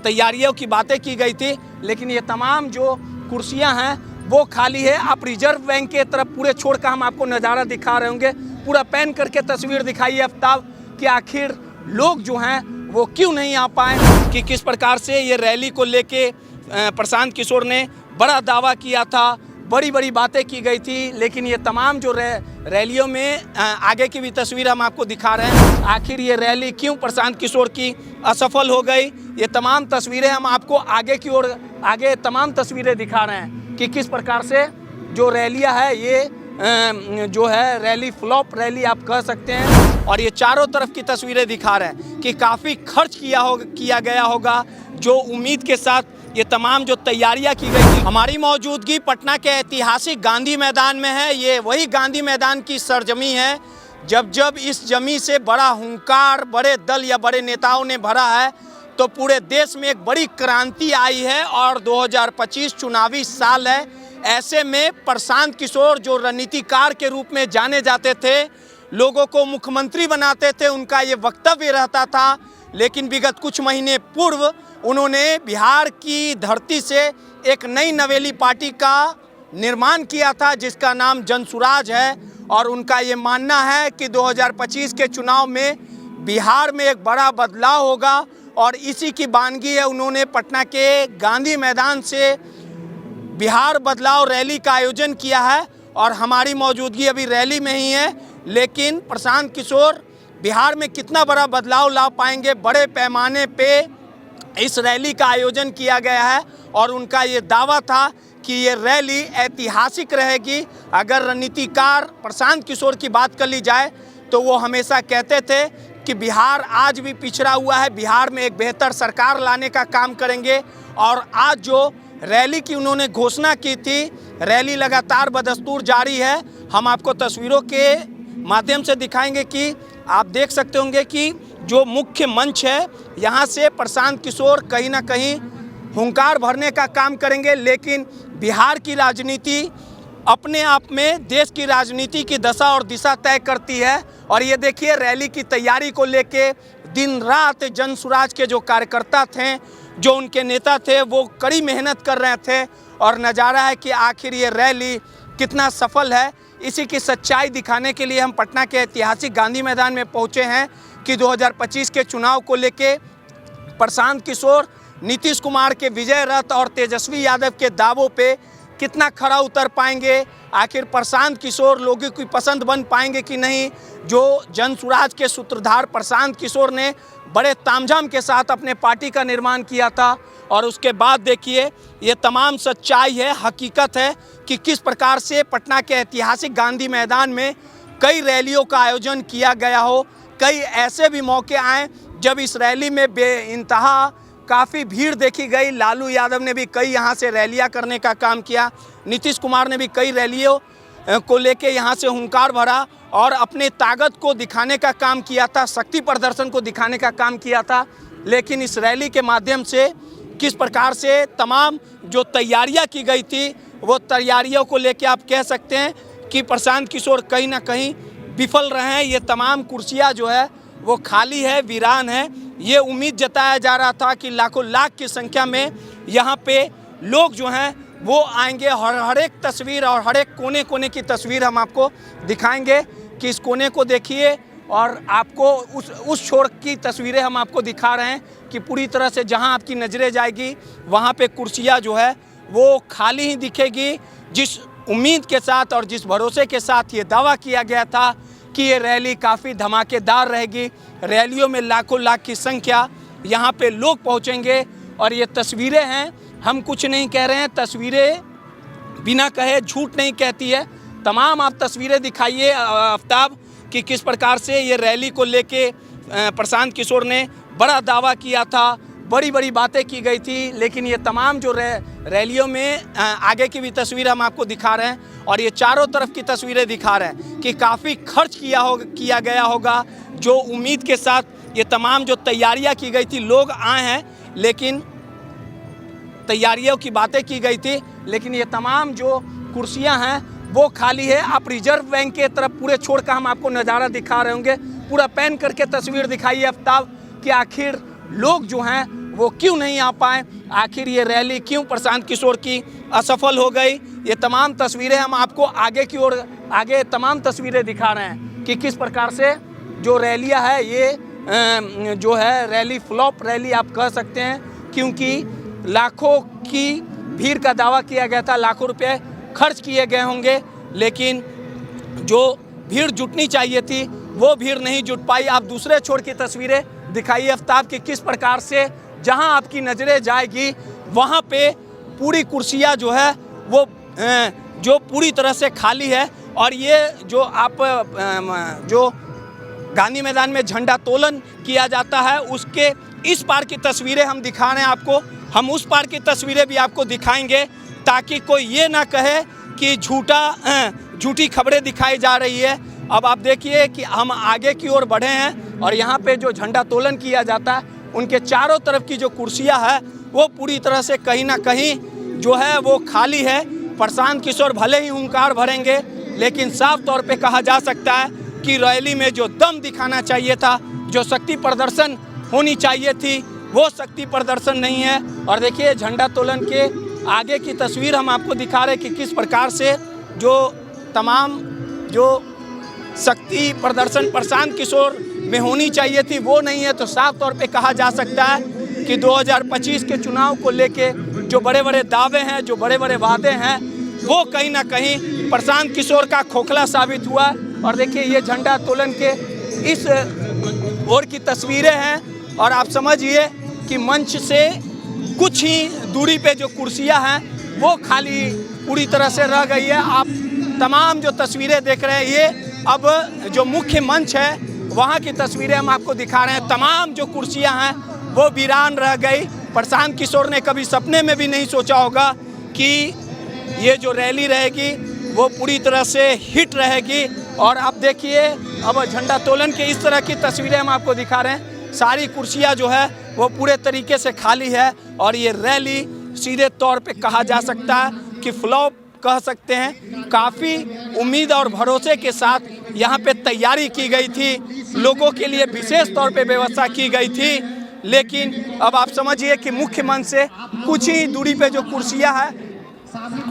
तैयारियों की बातें की गई थी, लेकिन ये तमाम जो कुर्सियां हैं वो खाली है। आप रिजर्व बैंक के तरफ पूरे छोड़कर हम आपको नज़ारा दिखा रहे होंगे, पूरा पैन करके तस्वीर दिखाइए आफ्ताब कि आखिर लोग जो हैं वो क्यों नहीं आ पाए, कि किस प्रकार से ये रैली को लेके प्रशांत किशोर ने बड़ा दावा किया था, बड़ी बड़ी बातें की गई थी, लेकिन ये तमाम जो रैलियों में आगे की भी तस्वीर हम आपको दिखा रहे हैं। आखिर ये रैली क्यों प्रशांत किशोर की असफल हो गई, ये तमाम तस्वीरें हम आपको आगे की ओर तमाम तस्वीरें दिखा रहे हैं कि किस प्रकार से जो रैलियां है ये जो है रैली फ्लॉप रैली आप कह सकते हैं। और ये चारों तरफ की तस्वीरें दिखा रहे हैं कि काफ़ी खर्च किया गया होगा, जो उम्मीद के साथ ये तमाम जो तैयारियां की गई थी। हमारी मौजूदगी पटना के ऐतिहासिक गांधी मैदान में है। ये वही गांधी मैदान की सरजमी है जब इस जमी से बड़ा हुंकार बड़े दल या बड़े नेताओं ने भरा है तो पूरे देश में एक बड़ी क्रांति आई है। और 2025 चुनावी साल है, ऐसे में प्रशांत किशोर जो रणनीतिकार के रूप में जाने जाते थे, लोगों को मुख्यमंत्री बनाते थे, उनका ये वक्तव्य रहता था, लेकिन विगत कुछ महीने पूर्व उन्होंने बिहार की धरती से एक नई नवेली पार्टी का निर्माण किया था जिसका नाम जनसुराज है। और उनका ये मानना है कि 2025 के चुनाव में बिहार में एक बड़ा बदलाव होगा और इसी की वानगी है। उन्होंने पटना के गांधी मैदान से बिहार बदलाव रैली का आयोजन किया है और हमारी मौजूदगी अभी रैली में ही है, लेकिन प्रशांत किशोर बिहार में कितना बड़ा बदलाव ला पाएंगे, बड़े पैमाने पे इस रैली का आयोजन किया गया है। और उनका ये दावा था कि ये रैली ऐतिहासिक रहेगी। अगर रणनीतिकार प्रशांत किशोर की बात कर ली जाए तो वो हमेशा कहते थे कि बिहार आज भी पिछड़ा हुआ है, बिहार में एक बेहतर सरकार लाने का काम करेंगे। और आज जो रैली की उन्होंने घोषणा की थी, रैली लगातार बदस्तूर जारी है। हम आपको तस्वीरों के माध्यम से दिखाएंगे कि आप देख सकते होंगे कि जो मुख्य मंच है यहाँ से प्रशांत किशोर कहीं ना कहीं हुंकार भरने का काम करेंगे, लेकिन बिहार की राजनीति अपने आप में देश की राजनीति की दशा और दिशा तय करती है। और ये देखिए रैली की तैयारी को लेके दिन रात जनसुराज के जो कार्यकर्ता थे, जो उनके नेता थे, वो कड़ी मेहनत कर रहे थे और नज़ारा है कि आखिर ये रैली कितना सफल है। इसी की सच्चाई दिखाने के लिए हम पटना के ऐतिहासिक गांधी मैदान में पहुंचे हैं कि 2025 के चुनाव को लेके प्रशांत किशोर नीतीश कुमार के विजय रथ और तेजस्वी यादव के दावों पे कितना खरा उतर पाएंगे, आखिर प्रशांत किशोर लोगों की पसंद बन पाएंगे कि नहीं। जो जनसुराज के सूत्रधार प्रशांत किशोर ने बड़े तामझाम के साथ अपने पार्टी का निर्माण किया था और उसके बाद देखिए ये तमाम सच्चाई है, हकीकत है कि किस प्रकार से पटना के ऐतिहासिक गांधी मैदान में कई रैलियों का आयोजन किया गया हो। कई ऐसे भी मौके आए जब इस रैली में बेइंतहा काफ़ी भीड़ देखी गई। लालू यादव ने भी कई यहाँ से रैलियाँ करने का काम किया, नीतीश कुमार ने भी कई रैलियों को लेके यहाँ से हुंकार भरा और अपने ताकत को दिखाने का काम किया था, शक्ति प्रदर्शन को दिखाने का काम किया था। लेकिन इस रैली के माध्यम से किस प्रकार से तमाम जो तैयारियां की गई थी, वो तैयारियों को लेके आप कह सकते हैं कि प्रशांत किशोर कहीं ना कहीं विफल रहे हैं। ये तमाम कुर्सियां जो है वो खाली है, वीरान है। ये उम्मीद जताया जा रहा था कि लाखों लाख की संख्या में यहाँ पे लोग जो हैं वो आएंगे। हर एक तस्वीर और हर एक कोने कोने की तस्वीर हम आपको दिखाएंगे कि इस कोने को देखिए और आपको उस छोर की तस्वीरें हम आपको दिखा रहे हैं कि पूरी तरह से जहां आपकी नज़रें जाएगी वहां पे कुर्सियां जो है वो खाली ही दिखेगी। जिस उम्मीद के साथ और जिस भरोसे के साथ ये दावा किया गया था कि ये रैली काफ़ी धमाकेदार रहेगी, रैलियों में लाखों लाख की संख्या यहाँ पे लोग पहुँचेंगे। और ये तस्वीरें हैं, हम कुछ नहीं कह रहे हैं, तस्वीरें बिना कहे झूठ नहीं कहती है। तमाम आप तस्वीरें दिखाइए आफ्ताब कि किस प्रकार से ये रैली को लेके प्रशांत किशोर ने बड़ा दावा किया था, बड़ी बड़ी बातें की गई थी, लेकिन ये तमाम जो रैलियों में आगे की भी तस्वीर हम आपको दिखा रहे हैं और ये चारों तरफ की तस्वीरें दिखा रहे हैं कि काफ़ी खर्च किया गया होगा, जो उम्मीद के साथ ये तमाम जो तैयारियां की गई थी, लोग आए हैं, लेकिन तैयारियों की बातें की गई थी, लेकिन ये तमाम जो कुर्सियां हैं वो खाली है। आप रिजर्व बैंक के तरफ पूरे छोड़कर हम आपको नज़ारा दिखा रहे होंगे, पूरा पैन करके तस्वीर दिखाइए आफ्ताब कि आखिर लोग जो हैं वो क्यों नहीं आ पाए, आखिर ये रैली क्यों प्रशांत किशोर की असफल हो गई। ये तमाम तस्वीरें हम आपको आगे की ओर तमाम तस्वीरें दिखा रहे हैं कि किस प्रकार से जो रैलियां है ये जो है रैली फ्लॉप रैली आप कह सकते हैं, क्योंकि लाखों की भीड़ का दावा किया गया था, लाखों रुपए खर्च किए गए होंगे, लेकिन जो भीड़ जुटनी चाहिए थी वो भीड़ नहीं जुट पाई। आप दूसरे छोर की तस्वीरें दिखाइए आफ्ताब की किस प्रकार से जहां आपकी नज़रें जाएगी वहां पे पूरी कुर्सियां जो है वो जो पूरी तरह से खाली है। और ये जो आप जो गांधी मैदान में झंडा तोलन किया जाता है उसके इस पार की तस्वीरें हम दिखा रहे हैं आपको, हम उस पार की तस्वीरें भी आपको दिखाएंगे ताकि कोई ये ना कहे कि झूठी खबरें दिखाई जा रही है। अब आप देखिए कि हम आगे की ओर बढ़े हैं और यहाँ पे जो झंडा तोलन किया जाता है उनके चारों तरफ की जो कुर्सियाँ हैं वो पूरी तरह से कहीं ना कहीं जो है वो खाली है। प्रशांत किशोर भले ही हुंकार भरेंगे, लेकिन साफ तौर पे कहा जा सकता है कि रैली में जो दम दिखाना चाहिए था, जो शक्ति प्रदर्शन होनी चाहिए थी, वो शक्ति प्रदर्शन नहीं है। और देखिए झंडा तोलन के आगे की तस्वीर हम आपको दिखा रहे हैं कि किस प्रकार से जो तमाम जो शक्ति प्रदर्शन प्रशांत किशोर में होनी चाहिए थी वो नहीं है। तो साफ तौर पे कहा जा सकता है कि 2025 के चुनाव को लेके जो बड़े बड़े दावे हैं, जो बड़े बड़े वादे हैं, वो कहीं ना कहीं प्रशांत किशोर का खोखला साबित हुआ। और देखिए ये झंडा तोलन के इस ओर की तस्वीरें हैं और आप समझिए कि मंच से कुछ ही दूरी पे जो कुर्सियां हैं वो खाली पूरी तरह से रह गई है। आप तमाम जो तस्वीरें देख रहे हैं ये अब जो मुख्य मंच है वहाँ की तस्वीरें हम आपको दिखा रहे हैं। तमाम जो कुर्सियां हैं वो वीरान रह गई। प्रशांत किशोर ने कभी सपने में भी नहीं सोचा होगा कि ये जो रैली रहेगी वो पूरी तरह से हिट रहेगी। और आप देखिए अब झंडा तोलन के इस तरह की तस्वीरें हम आपको दिखा रहे हैं, सारी कुर्सियां जो है वो पूरे तरीके से खाली है। और ये रैली सीधे तौर पे कहा जा सकता है कि फ्लॉप कह सकते हैं। काफ़ी उम्मीद और भरोसे के साथ यहाँ पे तैयारी की गई थी, लोगों के लिए विशेष तौर पे व्यवस्था की गई थी, लेकिन अब आप समझिए कि मुख्य मंच से कुछ ही दूरी पे जो कुर्सियां हैं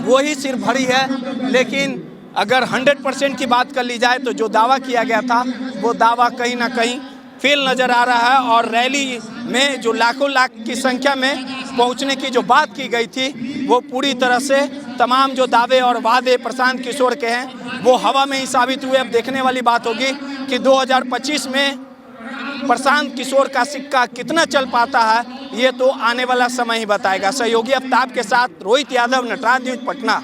वो ही सिर्फ भरी है। लेकिन अगर 100% की बात कर ली जाए तो जो दावा किया गया था वो दावा कहीं ना कहीं फेल नज़र आ रहा है। और रैली में जो लाखों लाख की संख्या में पहुंचने की जो बात की गई थी वो पूरी तरह से तमाम जो दावे और वादे प्रशांत किशोर के हैं वो हवा में ही साबित हुए। अब देखने वाली बात होगी कि 2025 में प्रशांत किशोर का सिक्का कितना चल पाता है, ये तो आने वाला समय ही बताएगा। सहयोगी आफ्ताब के साथ रोहित यादव, नटराज न्यूज़, पटना।